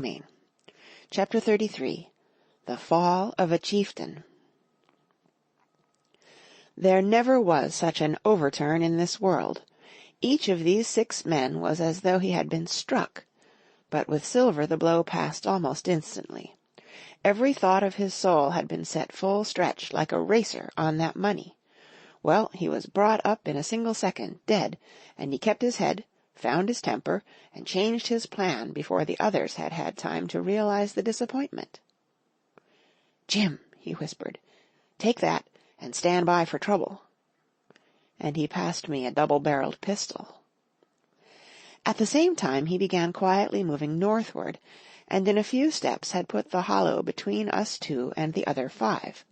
mean. Chapter 33. The Fall of a Chieftain. There never was such an overturn in this world. Each of these 6 men was as though he had been struck. But with Silver the blow passed almost instantly. Every thought of his soul had been set full stretch like a racer on that money. Well, he was brought up in a single second, dead, and he kept his head, found his temper, and changed his plan before the others had had time to realize the disappointment. "Jim," he whispered, "take that, and stand by for trouble." And he passed me a double-barreled pistol. At the same time he began quietly moving northward, and in a few steps had put the hollow between us 2 and the other 5.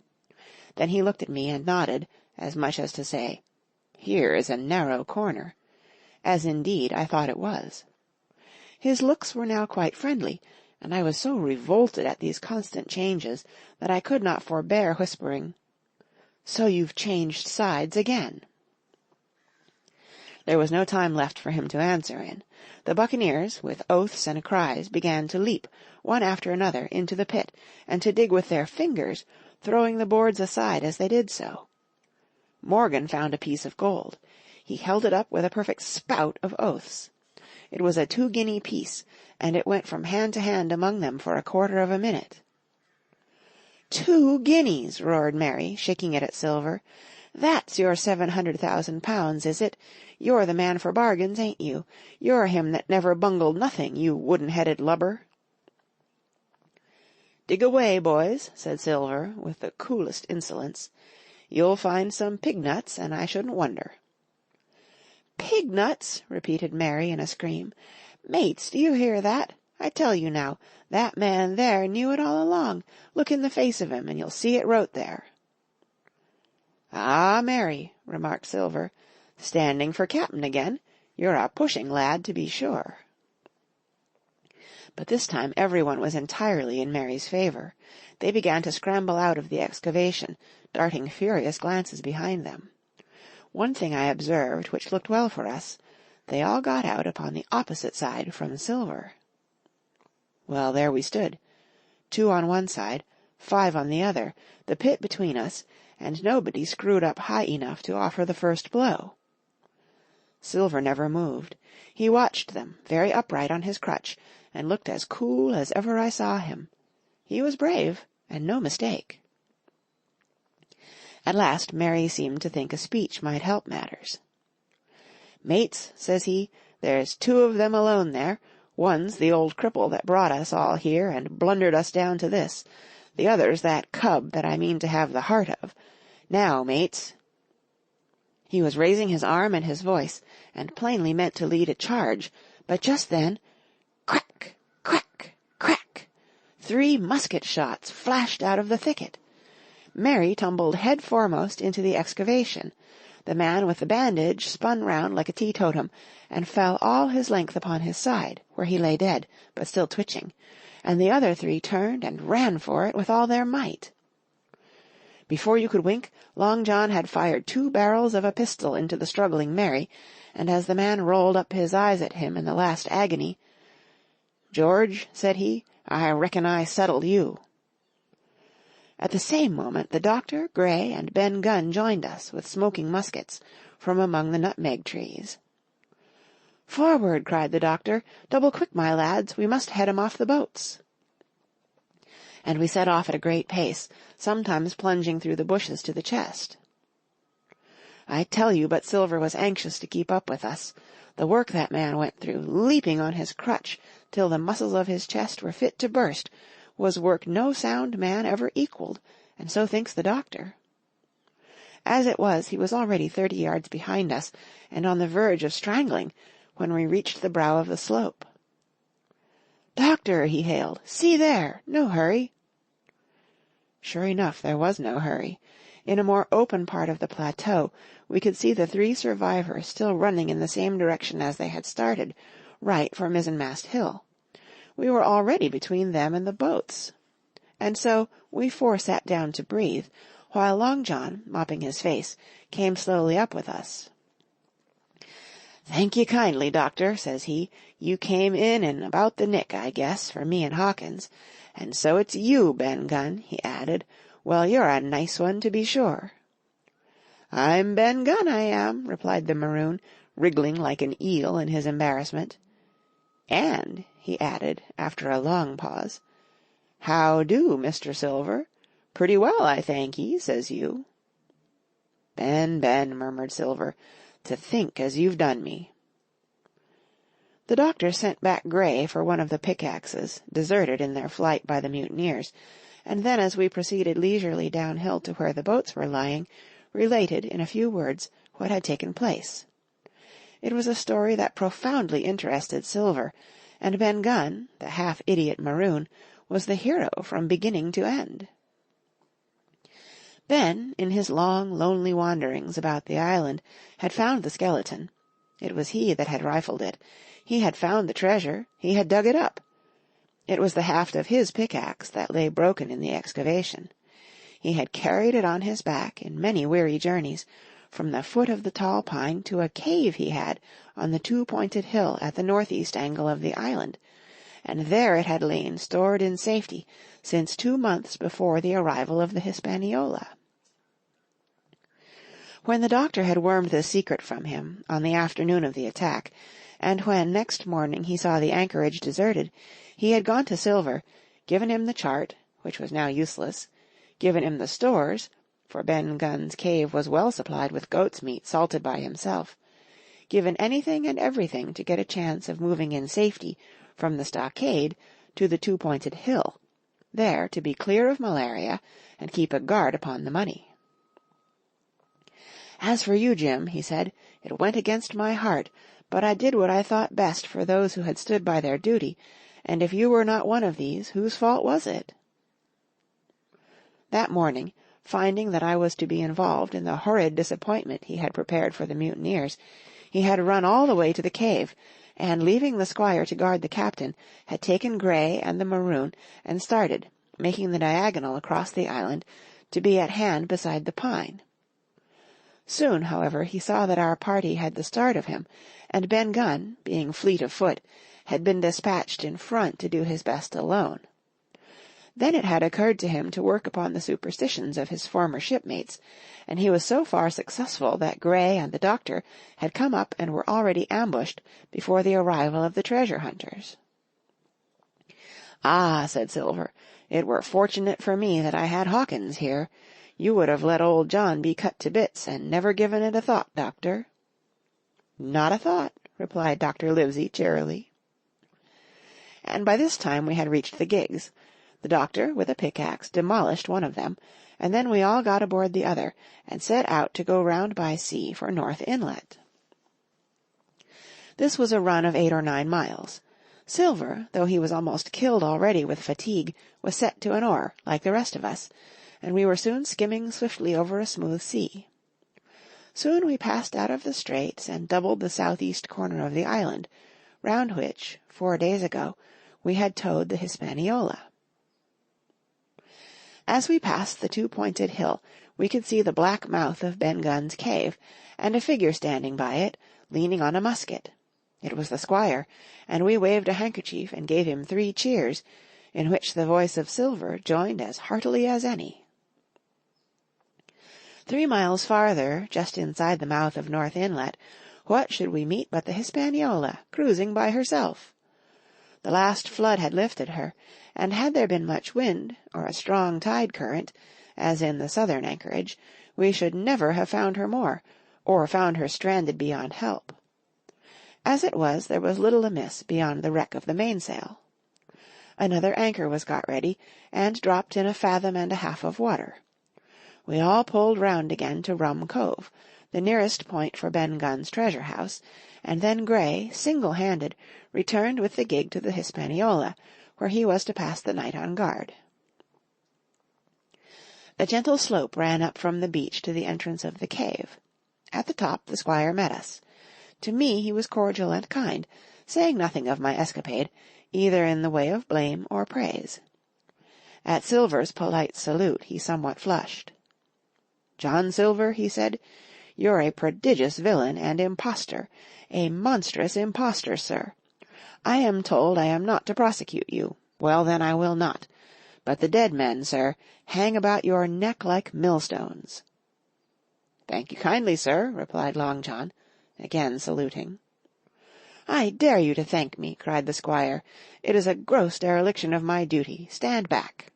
Then he looked at me and nodded, as much as to say, "Here is a narrow corner," as indeed I thought it was. His looks were now quite friendly, and I was so revolted at these constant changes that I could not forbear whispering, "So you've changed sides again." There was no time left for him to answer in. The buccaneers, with oaths and cries, began to leap, one after another, into the pit, and to dig with their fingers, throwing the boards aside as they did so. Morgan found a piece of gold. He held it up with a perfect spout of oaths. It was a 2-guinea piece, and it went from hand to hand among them for a quarter of a minute. 2 guineas! Roared Mary, shaking it at Silver. "That's your 700,000 pounds, is it? You're the man for bargains, ain't you? You're him that never bungled nothing, you wooden-headed lubber." "Dig away, boys," said Silver, with the coolest insolence. "You'll find some pig-nuts, and I shouldn't wonder." "Pig-nuts!" repeated Mary in a scream. "Mates, do you hear that? I tell you now, that man there knew it all along. Look in the face of him, and you'll see it wrote there." "Ah, Mary," remarked Silver, "standing for cap'n again. You're a pushing lad, to be sure." But this time everyone was entirely in Mary's favor. They began to scramble out of the excavation, darting furious glances behind them. One thing I observed, which looked well for us. They all got out upon the opposite side from Silver. Well, there we stood, 2 on one side, 5 on the other, the pit between us, and nobody screwed up high enough to offer the first blow. Silver never moved. He watched them, very upright on his crutch, and looked as cool as ever I saw him. He was brave, and no mistake. At last Mary seemed to think a speech might help matters. "Mates," says he, "there's 2 of them alone there. One's the old cripple that brought us all here and blundered us down to this. The other's that cub that I mean to have the heart of. Now, mates." He was raising his arm and his voice, and plainly meant to lead a charge, but just then, crack, crack, crack, 3 musket shots flashed out of the thicket. Mary tumbled head foremost into the excavation. The man with the bandage spun round like a teetotum, and fell all his length upon his side, where he lay dead, but still twitching, and the other 3 turned and ran for it with all their might. Before you could wink, Long John had fired 2 barrels of a pistol into the struggling Mary, and as the man rolled up his eyes at him in the last agony, "George," said he, "I reckon I settled you." At the same moment the doctor, Gray, and Ben Gunn joined us, with smoking muskets, from among the nutmeg trees. "Forward!" cried the doctor. "Double quick, my lads, we must head 'em off the boats." And we set off at a great pace, sometimes plunging through the bushes to the chest. I tell you, but Silver was anxious to keep up with us. The work that man went through, leaping on his crutch till the muscles of his chest were fit to burst, was work no sound man ever equalled, and so thinks the doctor. As it was, he was already 30 yards behind us, and on the verge of strangling, when we reached the brow of the slope. "Doctor," he hailed, "see there! No hurry!" Sure enough, there was no hurry. In a more open part of the plateau, we could see the 3 survivors still running in the same direction as they had started, right for Mizzenmast Hill. We were already between them and the boats. And so we 4 sat down to breathe, while Long John, mopping his face, came slowly up with us. "Thank you kindly, doctor," says he. "You came in about the nick, I guess, for me and Hawkins. And so it's you, Ben Gunn," he added. "Well, you're a nice one, to be sure." "I'm Ben Gunn, I am," replied the Maroon, wriggling like an eel in his embarrassment. "And," he added, after a long pause, "how do, Mr. Silver? Pretty well, I thank ye, says you." "Ben, Ben," murmured Silver, "to think as you've done me." The doctor sent back Gray for one of the pickaxes, deserted in their flight by the mutineers, and then as we proceeded leisurely downhill to where the boats were lying, related, in a few words, what had taken place. It was a story that profoundly interested Silver, and Ben Gunn, the half-idiot Maroon, was the hero from beginning to end. Ben, in his long, lonely wanderings about the island, had found the skeleton. It was he that had rifled it. He had found the treasure. He had dug it up. It was the haft of his pickaxe that lay broken in the excavation. He had carried it on his back in many weary journeys, from the foot of the tall pine to a cave he had on the two-pointed hill at the northeast angle of the island, and there it had lain stored in safety since 2 months before the arrival of the Hispaniola. When the doctor had wormed the secret from him on the afternoon of the attack, and when next morning he saw the anchorage deserted, he had gone to Silver, given him the chart, which was now useless, given him the stores, for Ben Gunn's cave was well supplied with goat's meat salted by himself, given anything and everything to get a chance of moving in safety from the stockade to the two-pointed hill, there to be clear of malaria and keep a guard upon the money. "As for you, Jim," he said, "it went against my heart, but I did what I thought best for those who had stood by their duty, and if you were not one of these, whose fault was it?" That morning, finding that I was to be involved in the horrid disappointment he had prepared for the mutineers, he had run all the way to the cave, and, leaving the squire to guard the captain, had taken Gray and the Maroon and started, making the diagonal across the island, to be at hand beside the pine. Soon, however, he saw that our party had the start of him, and Ben Gunn, being fleet of foot, had been dispatched in front to do his best alone. Then it had occurred to him to work upon the superstitions of his former shipmates, and he was so far successful that Gray and the doctor had come up and were already ambushed before the arrival of the treasure hunters. "Ah," said Silver, "it were fortunate for me that I had Hawkins here. You would have let old John be cut to bits and never given it a thought, Doctor." "Not a thought," replied Dr. Livesey cheerily. And by this time we had reached the gigs. The doctor, with a pickaxe, demolished one of them, and then we all got aboard the other, and set out to go round by sea for North Inlet. This was a run of 8 or 9 miles. Silver, though he was almost killed already with fatigue, was set to an oar, like the rest of us, and we were soon skimming swiftly over a smooth sea. Soon we passed out of the straits and doubled the southeast corner of the island, round which, 4 days ago, we had towed the Hispaniola. As we passed the two-pointed hill, we could see the black mouth of Ben Gunn's cave, and a figure standing by it, leaning on a musket. It was the squire, and we waved a handkerchief and gave him 3 cheers, in which the voice of Silver joined as heartily as any. 3 miles farther, just inside the mouth of North Inlet, what should we meet but the Hispaniola, cruising by herself? The last flood had lifted her, and had there been much wind, or a strong tide current, as in the southern anchorage, we should never have found her more, or found her stranded beyond help. As it was, there was little amiss beyond the wreck of the mainsail. Another anchor was got ready, and dropped in 1.5 fathoms of water. We all pulled round again to Rum Cove, the nearest point for Ben Gunn's treasure house, and then Gray, single-handed, returned with the gig to the Hispaniola, where he was to pass the night on guard. A gentle slope ran up from the beach to the entrance of the cave. At the top the squire met us. To me he was cordial and kind, saying nothing of my escapade, either in the way of blame or praise. At Silver's polite salute he somewhat flushed. "John Silver," he said, You're a prodigious villain and impostor, a monstrous impostor, sir. I am told I am not to prosecute you. Well, then, I will not. But the dead men, sir, hang about your neck like millstones." "Thank you kindly, sir," replied Long John, again saluting. "I dare you to thank me," cried the squire. "It is a gross dereliction of my duty. Stand back."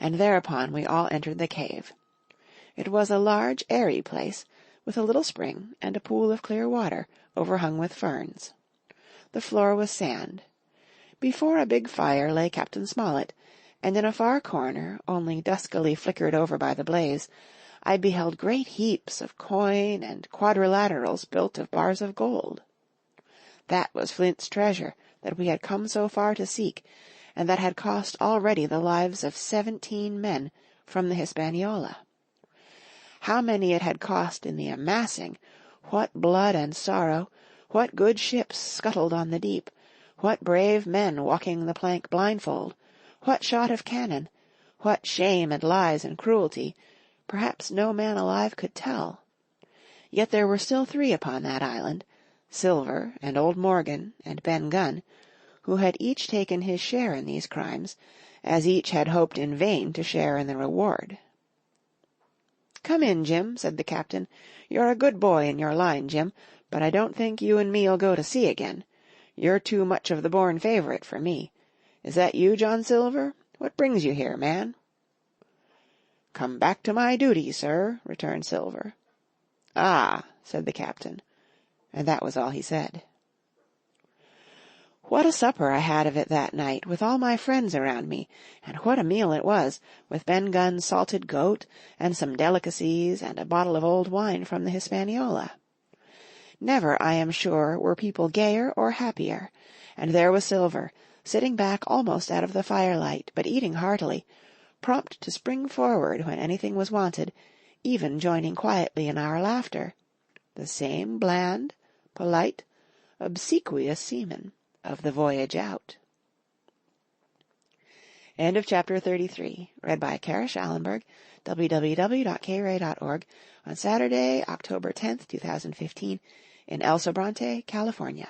And thereupon we all entered the cave. It was a large, airy place, with a little spring and a pool of clear water, overhung with ferns. The floor was sand. Before a big fire lay Captain Smollett, and in a far corner, only duskily flickered over by the blaze, I beheld great heaps of coin and quadrilaterals built of bars of gold. That was Flint's treasure that we had come so far to seek, and that had cost already the lives of 17 men from the Hispaniola. How many it had cost in the amassing, what blood and sorrow, what good ships scuttled on the deep, what brave men walking the plank blindfold, what shot of cannon, what shame and lies and cruelty, perhaps no man alive could tell. Yet there were still 3 upon that island, Silver and old Morgan and Ben Gunn, who had each taken his share in these crimes, as each had hoped in vain to share in the reward. "Come in, Jim," said the captain. "You're a good boy in your line, Jim, but I don't think you and me'll go to sea again. You're too much of the born favourite for me. Is that you, John Silver? What brings you here, man?" "Come back to my duty, sir," returned Silver. "Ah," said the captain, and that was all he said. What a supper I had of it that night, with all my friends around me, and what a meal it was, with Ben Gunn's salted goat, and some delicacies, and a bottle of old wine from the Hispaniola. Never, I am sure, were people gayer or happier, and there was Silver, sitting back almost out of the firelight, but eating heartily, prompt to spring forward when anything was wanted, even joining quietly in our laughter, the same bland, polite, obsequious seaman of the voyage out. End of chapter 33. Read by Kara Schallenberg, www.kray.org, on Saturday, October 10th, 2015, in El Sobrante, California.